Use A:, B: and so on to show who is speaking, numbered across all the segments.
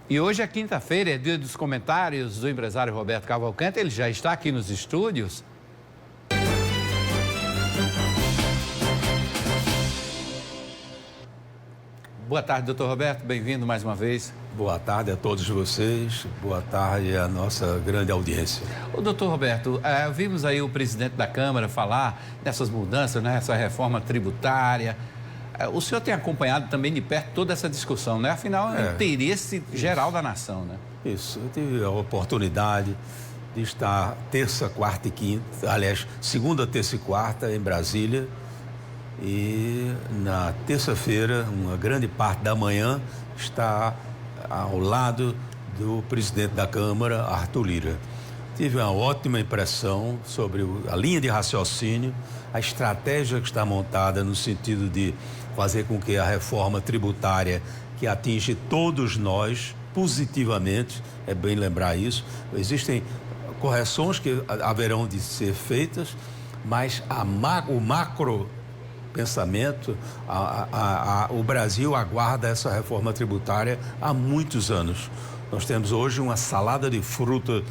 A: E hoje é quinta-feira, é dia dos comentários do empresário Roberto Cavalcante. Ele já está aqui nos estúdios. Boa tarde, doutor Roberto. Bem-vindo mais uma vez.
B: Boa tarde a todos vocês. Boa tarde à nossa grande audiência.
A: Ô, doutor Roberto, vimos aí o presidente da Câmara falar dessas mudanças, né? Essa reforma tributária. O senhor tem acompanhado também de perto toda essa discussão, né? Afinal, é o interesse geral da nação, né?
B: Isso. Eu tive a oportunidade de estar terça, quarta e quinta, aliás, segunda, terça e quarta em Brasília. E na terça-feira, uma grande parte da manhã, está ao lado do presidente da Câmara, Arthur Lira. Tive uma ótima impressão sobre a linha de raciocínio, a estratégia que está montada no sentido de fazer com que a reforma tributária, que atinge todos nós positivamente, é bem lembrar isso, existem correções que haverão de ser feitas, mas o macro pensamento, o Brasil aguarda essa reforma tributária há muitos anos. Nós temos hoje uma salada de fruta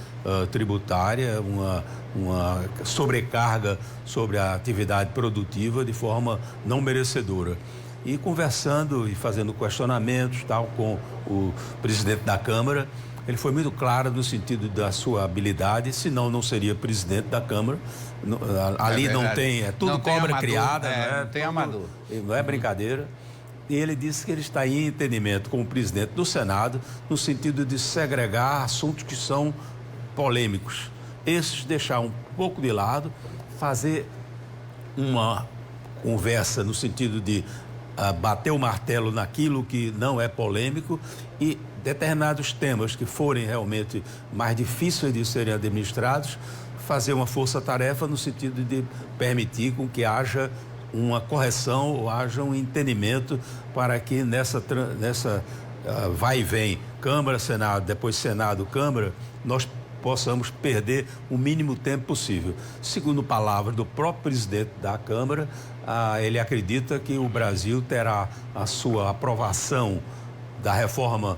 B: tributária, uma sobrecarga sobre a atividade produtiva de forma não merecedora. E conversando e fazendo questionamentos tal com o presidente da Câmara, ele foi muito claro no sentido da sua habilidade, senão não seria presidente da Câmara. Ali não tem, é tudo cobra criada,
A: não tem amador.
B: Não é brincadeira. E ele disse que ele está em entendimento com o presidente do Senado no sentido de segregar assuntos que são polêmicos. Esses deixar um pouco de lado, fazer uma conversa no sentido de bater o martelo naquilo que não é polêmico e determinados temas que forem realmente mais difíceis de serem administrados, fazer uma força-tarefa no sentido de permitir com que haja uma correção ou haja um entendimento para que nessa vai e vem, Câmara, Senado, depois Senado, Câmara, nós possamos perder o mínimo tempo possível. Segundo palavras do próprio presidente da Câmara, ele acredita que o Brasil terá a sua aprovação da reforma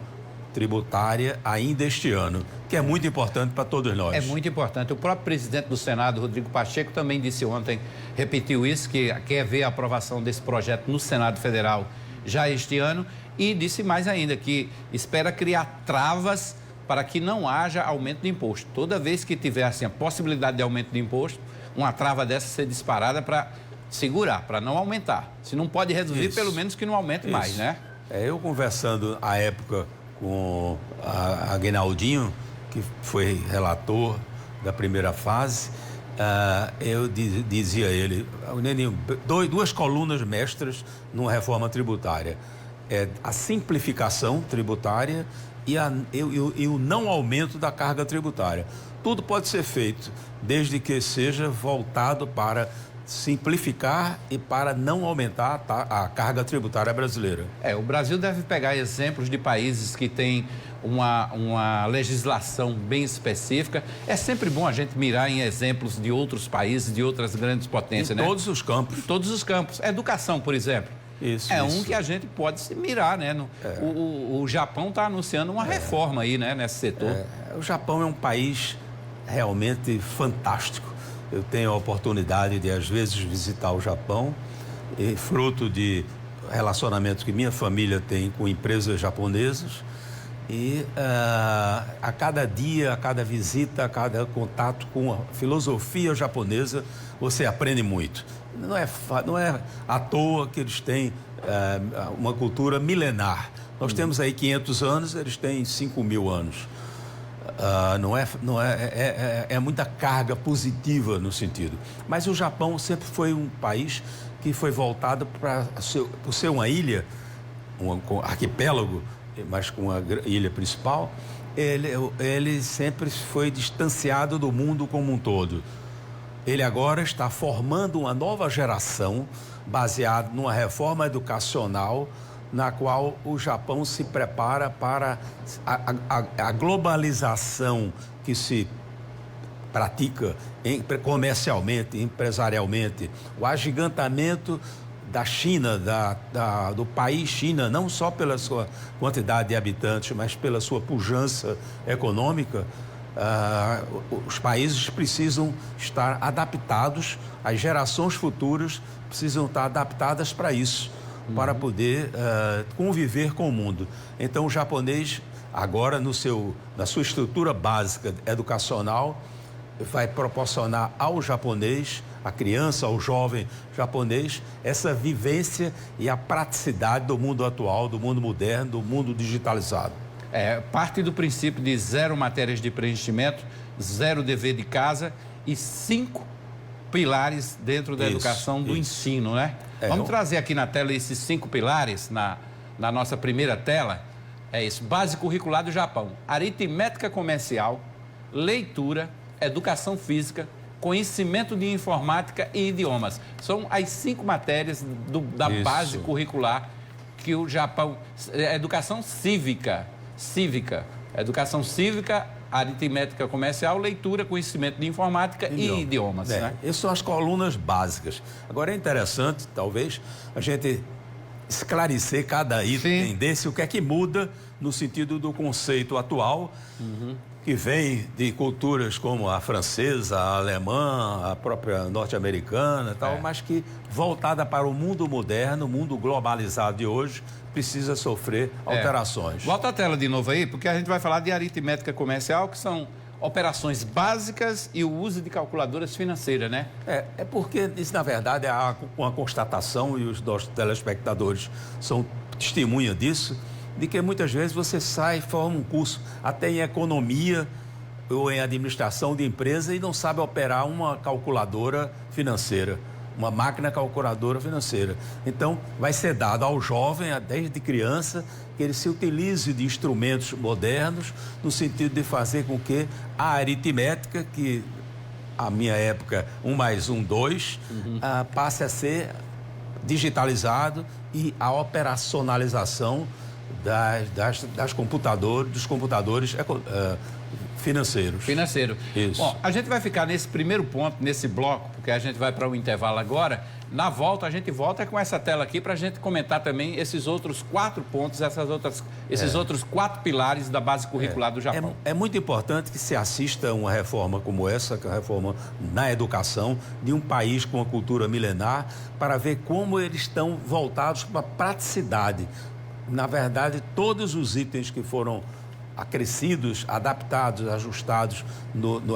B: tributária ainda este ano, que é muito importante para todos nós.
A: É muito importante. O próprio presidente do Senado, Rodrigo Pacheco, também disse ontem, repetiu isso, que quer ver a aprovação desse projeto no Senado Federal já este ano e disse mais ainda que espera criar travas para que não haja aumento de imposto. Toda vez que tiver assim, a possibilidade de aumento de imposto, uma trava dessa ser disparada para segurar, para não aumentar. Se não pode reduzir, pelo menos que não aumente mais, né?
B: Eu conversando à época com a Aguinaldinho, que foi relator da primeira fase, eu dizia a ele, Neninho, duas colunas mestras numa reforma tributária. A simplificação tributária e o não aumento da carga tributária. Tudo pode ser feito, desde que seja voltado para simplificar e para não aumentar a carga tributária brasileira.
A: O Brasil deve pegar exemplos de países que têm uma legislação bem específica. É sempre bom a gente mirar em exemplos de outros países, de outras grandes potências, né?
B: Em todos os campos.
A: Em todos os campos. Educação, por exemplo. Isso. Um que a gente pode se mirar, né? O Japão está anunciando uma reforma aí, né? Nesse setor.
B: O Japão é um país realmente fantástico. Eu tenho a oportunidade de, às vezes, visitar o Japão, fruto de relacionamentos que minha família tem com empresas japonesas. E a cada dia, a cada visita, a cada contato com a filosofia japonesa, você aprende muito. Não é à toa que eles têm uma cultura milenar. Nós temos aí 500 anos, eles têm 5.000 anos. É muita carga positiva no sentido. Mas o Japão sempre foi um país que foi voltado por ser uma ilha, um arquipélago, mas com a ilha principal, ele sempre foi distanciado do mundo como um todo. Ele agora está formando uma nova geração baseada numa reforma educacional na qual o Japão se prepara para a globalização que se pratica comercialmente, empresarialmente, o agigantamento da China, do país China, não só pela sua quantidade de habitantes, mas pela sua pujança econômica, os países precisam estar adaptados, as gerações futuras precisam estar adaptadas para isso, para poder conviver com o mundo. Então, o japonês, agora, na sua estrutura básica educacional, vai proporcionar ao japonês, à criança, ao jovem japonês, essa vivência e a praticidade do mundo atual, do mundo moderno, do mundo digitalizado.
A: Parte do princípio de 0 matérias de preenchimento, 0 dever de casa e 5 pilares dentro da educação do ensino, né? Vamos trazer aqui na tela esses 5 pilares, na nossa primeira tela. É isso, base curricular do Japão: aritmética comercial, leitura, educação física, conhecimento de informática e idiomas. São as 5 matérias da base curricular que o Japão... Educação cívica, educação cívica, aritmética comercial, leitura, conhecimento de informática e idiomas. Né?
B: Essas são as colunas básicas. Agora, é interessante, talvez, a gente esclarecer cada item desse, o que é que muda no sentido do conceito atual, que vem de culturas como a francesa, a alemã, a própria norte-americana e tal, mas que, voltada para o mundo moderno, o mundo globalizado de hoje, precisa sofrer alterações.
A: Volta a tela de novo aí, porque a gente vai falar de aritmética comercial, que são operações básicas e o uso de calculadoras financeiras, né?
B: É porque isso, na verdade, é uma constatação, e os nossos telespectadores são testemunha disso, de que muitas vezes você sai, forma um curso até em economia ou em administração de empresa e não sabe operar uma calculadora financeira, uma máquina calculadora financeira. Então, vai ser dado ao jovem, desde criança, que ele se utilize de instrumentos modernos, no sentido de fazer com que a aritmética, que a minha época 1 mais 1, 2, passe a ser digitalizado, e a operacionalização dos computadores financeiros.
A: Isso. Bom, a gente vai ficar nesse primeiro ponto, nesse bloco, porque a gente vai para o intervalo agora. Na volta, a gente volta com essa tela aqui para a gente comentar também esses outros 4 pontos, esses outros 4 pilares da base curricular do Japão.
B: É muito importante que se assista a uma reforma como essa, que é a reforma na educação de um país com uma cultura milenar, para ver como eles estão voltados para a praticidade. Na verdade, todos os itens que foram acrescidos, adaptados, ajustados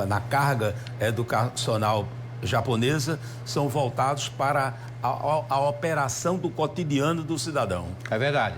B: na carga educacional japonesa são voltados para a operação do cotidiano do cidadão.
A: É verdade.